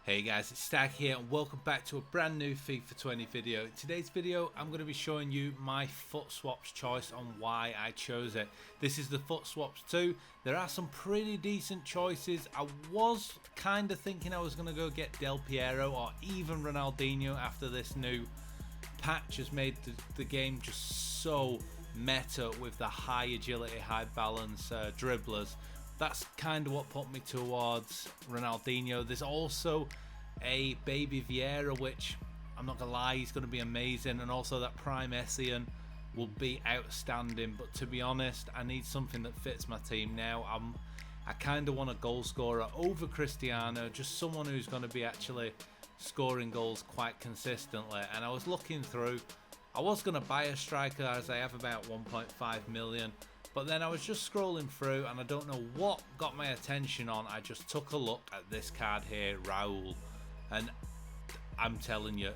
Hey guys, it's Stag here and welcome back to a brand new FIFA 20 video. In today's video, I'm going to be showing you my foot swaps choice on why I chose it. This is the foot swaps 2. There are some pretty decent choices. I was kind of thinking I was going to go get Del Piero or even Ronaldinho after this new patch has made the game just so meta with the high agility, high balance dribblers. That's kind of what put me towards Ronaldinho. There's also a baby Vieira, which I'm not gonna lie, he's gonna be amazing, and also that prime Essien will be outstanding. But to be honest, I need something that fits my team now. I kind of want a goal scorer over Cristiano, just someone who's going to be actually scoring goals quite consistently. And I was looking through, I was going to buy a striker as I have about 1.5 million. But then I was just scrolling through and I don't know what got my attention on. I just took a look at this card here, RAUL. And I'm telling you,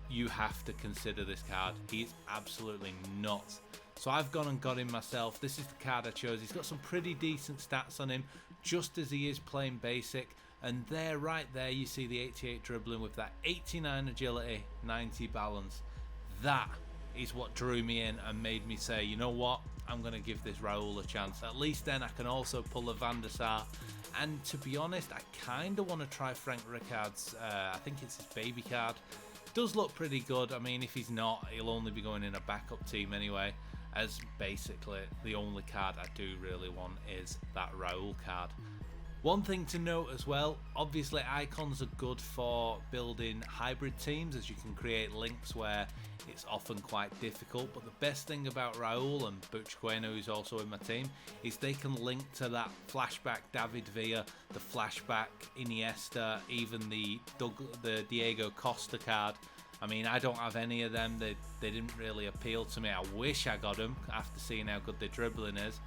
you have to consider this card. He's absolutely nuts. So I've gone and got him myself. This is the card I chose. He's got some pretty decent stats on him, just as he is playing basic. And there, right there, you see the 88 dribbling with that 89 agility, 90 balance. That is what drew me in and made me say, you know what, I'm going to give this RAUL a chance. At least then I can also pull a Van der Sar. And to be honest, I kind of want to try Frank Rijkaard's, I think it's his baby card. Does look pretty good. I mean, if he's not, he'll only be going in a backup team anyway, as basically the only card I do really want is that RAUL card. One thing to note as well, obviously icons are good for building hybrid teams, as you can create links where it's often quite difficult. But the best thing about RAUL and Buchqueno, who's also in my team, is they can link to that flashback David Villa, the flashback Iniesta, even the Diego Costa card. I mean, I don't have any of them. They didn't really appeal to me. I wish I got them after seeing how good their dribbling is.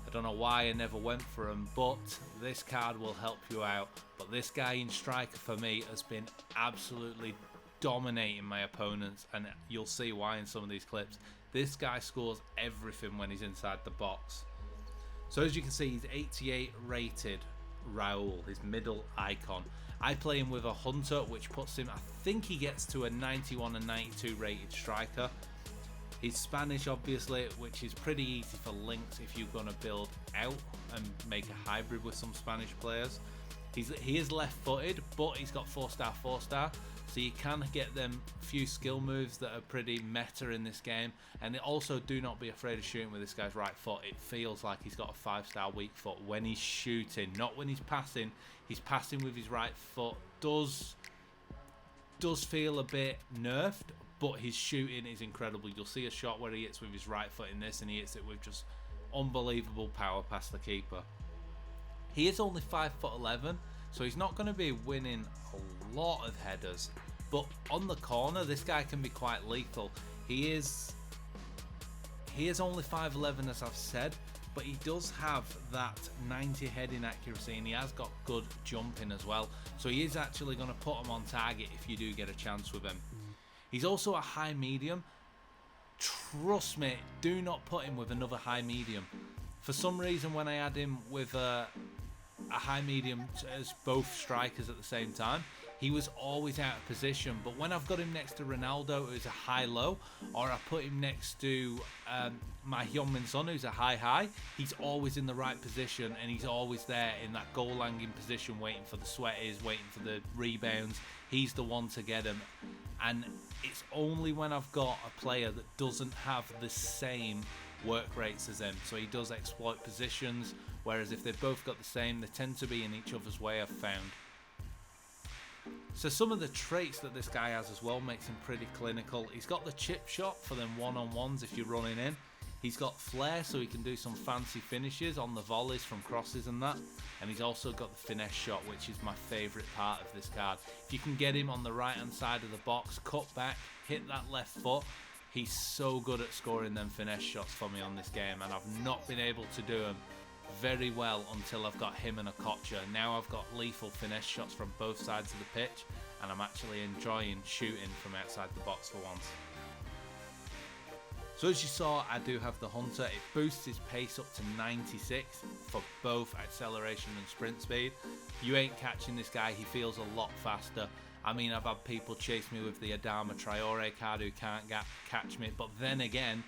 I don't know why I never went for him, but this card will help you out. But this guy in striker for me has been absolutely dominating my opponents, and you'll see why in some of these clips. This guy scores everything when he's inside the box. So as you can see, he's 88 rated RAUL, his middle icon. I play him with a Hunter, which puts him, I think he gets to a 91 and 92 rated striker. He's Spanish, obviously, which is pretty easy for links if you're going to build out and make a hybrid with some Spanish players. He is left-footed, but he's got 4-star, 4-star, so you can get them few skill moves that are pretty meta in this game. And also, do not be afraid of shooting with this guy's right foot. It feels like he's got a 5-star weak foot when he's shooting, not when he's passing. He's passing with his right foot. Does feel a bit nerfed, but his shooting is incredible. You'll see a shot where he hits with his right foot in this, and he hits it with just unbelievable power past the keeper. He is only 5'11", so he's not going to be winning a lot of headers, but on the corner, this guy can be quite lethal. He is only 5'11", as I've said, but he does have that 90 heading accuracy, and he has got good jumping as well. So he is actually going to put him on target if you do get a chance with him. He's also a high medium. Trust me, do not put him with another high medium. For some reason, when I had him with a high medium as both strikers at the same time, he was always out of position. But when I've got him next to Ronaldo, who's a high-low, or I put him next to my Heung-min Son, who's a high-high, he's always in the right position, and he's always there in that goal-langing position, waiting for the sweaties, waiting for the rebounds. He's the one to get him. And it's only when I've got a player that doesn't have the same work rates as him, so he does exploit positions, whereas if they've both got the same, they tend to be in each other's way, I've found. So some of the traits that this guy has as well makes him pretty clinical. He's got the chip shot for them one-on-ones if you're running in. He's got flair, so he can do some fancy finishes on the volleys from crosses and that. And he's also got the finesse shot, which is my favourite part of this card. If you can get him on the right-hand side of the box, cut back, hit that left foot, he's so good at scoring them finesse shots for me on this game. And I've not been able to do them very well until I've got him and a Kocha. Now I've got lethal finesse shots from both sides of the pitch, and I'm actually enjoying shooting from outside the box for once. So as you saw, I do have the Hunter. It boosts his pace up to 96 for both acceleration and sprint speed. You ain't catching this guy, he feels a lot faster. I mean, I've had people chase me with the Adama Traore card who can't catch me, but then again,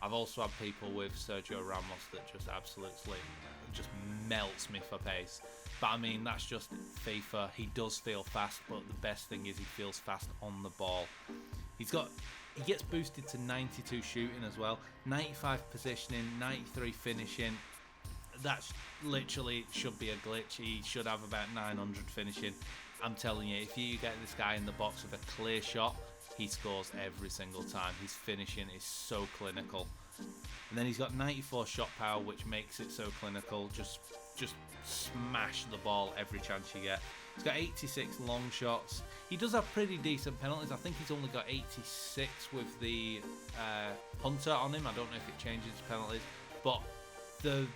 I've also had people with Sergio Ramos that just absolutely just melts me for pace. But I mean, that's just FIFA. He does feel fast, but the best thing is he feels fast on the ball. He gets boosted to 92 shooting as well, 95 positioning, 93 finishing. That literally should be a glitch. He should have about 900 finishing. I'm telling you, if you get this guy in the box with a clear shot, he scores every single time. His finishing is so clinical. And then he's got 94 shot power, which makes it so clinical. Just smash the ball every chance you get. He's got 86 long shots. He does have pretty decent penalties. I think he's only got 86 with the Hunter on him. I don't know if it changes his penalties, but the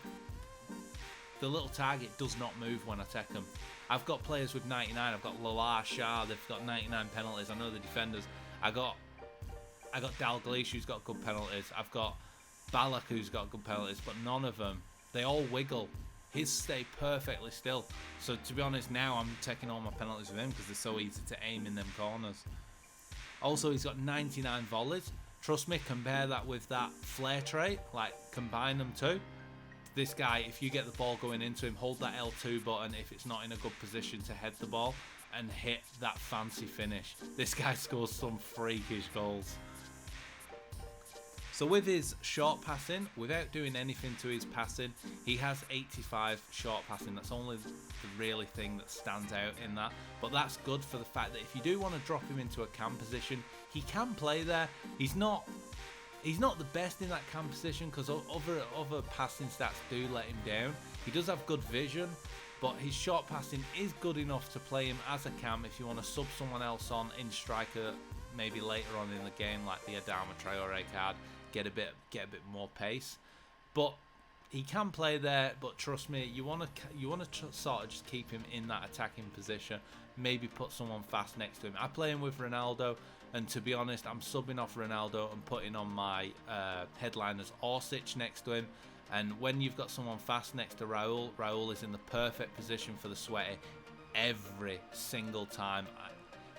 little target does not move when I take him. I've got players with 99. I've got Lala, Shah. They've got 99 penalties. I know the defenders. I got Dalglish, who's got good penalties. I've got Ballack, who's got good penalties, but none of them. They all wiggle. His stay perfectly still. So to be honest, now I'm taking all my penalties with him because they're so easy to aim in them corners. Also, he's got 99 volleys. Trust me, compare that with that flare trait. Like, combine them two. This guy, if you get the ball going into him, hold that L2 button if it's not in a good position to head the ball and hit that fancy finish. This guy scores some freakish goals. So with his short passing, without doing anything to his passing, he has 85 short passing. That's only the really thing that stands out in that. But that's good for the fact that if you do want to drop him into a cam position, he can play there. He's not the best in that cam position because other passing stats do let him down. He does have good vision, but his short passing is good enough to play him as a cam if you want to sub someone else on in striker maybe later on in the game, like the Adama Traore card. Get a bit more pace, but he can play there. But trust me, you want to sort of just keep him in that attacking position. Maybe put someone fast next to him. I play him with Ronaldo, and to be honest, I'm subbing off Ronaldo and putting on my headliners Orsic next to him. And when you've got someone fast next to Raul, Raul is in the perfect position for the sweaty every single time.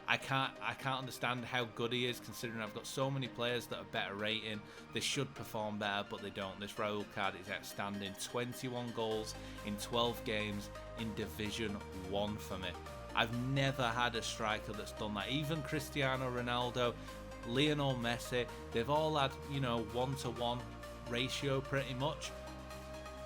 I can't understand how good he is, considering I've got so many players that are better rating. They should perform better, but they don't. This Raul card is outstanding. 21 goals in 12 games in Division 1 for me. I've never had a striker that's done that. Even Cristiano Ronaldo, Lionel Messi, they've all had, 1-to-1 ratio pretty much.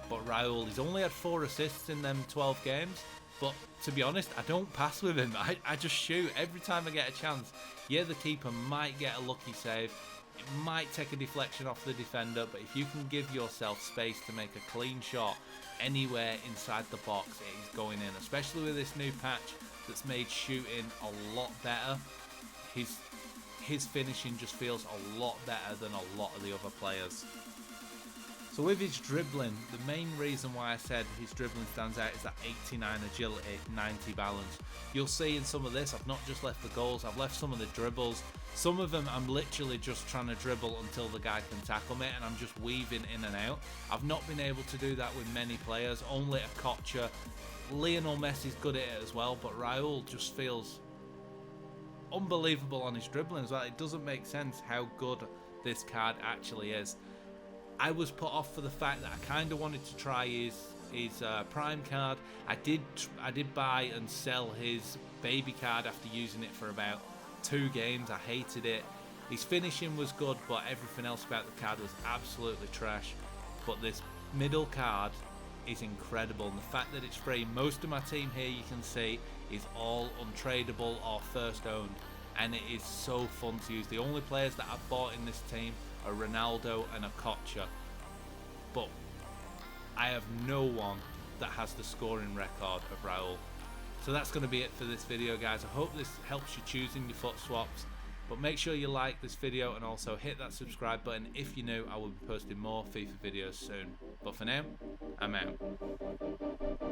But Raul, he's only had 4 assists in them 12 games. But to be honest, I don't pass with him. I just shoot every time I get a chance. Yeah, the keeper might get a lucky save. It might take a deflection off the defender. But if you can give yourself space to make a clean shot anywhere inside the box, it is going in. Especially with this new patch that's made shooting a lot better. His finishing just feels a lot better than a lot of the other players. So with his dribbling, the main reason why I said his dribbling stands out is that 89 agility, 90 balance. You'll see in some of this, I've not just left the goals, I've left some of the dribbles. Some of them I'm literally just trying to dribble until the guy can tackle me, and I'm just weaving in and out. I've not been able to do that with many players, only a Kocha. Lionel Messi's good at it as well, but Raul just feels unbelievable on his dribbling as well. It doesn't make sense how good this card actually is. I was put off for the fact that I kind of wanted to try his prime card. I did buy and sell his baby card after using it for about 2 games. I hated it. His finishing was good, but everything else about the card was absolutely trash. But this middle card is incredible, and the fact that it's free. Most of my team here, you can see, is all untradeable or first owned, and it is so fun to use. The only players that I've bought in this team are Ronaldo and a Kocha, but I have no one that has the scoring record of Raul. So that's going to be it for this video, guys. I hope this helps you choosing your foot swaps, but make sure you like this video and also hit that subscribe button if you're new. I will be posting more FIFA videos soon, but for now, I'm out.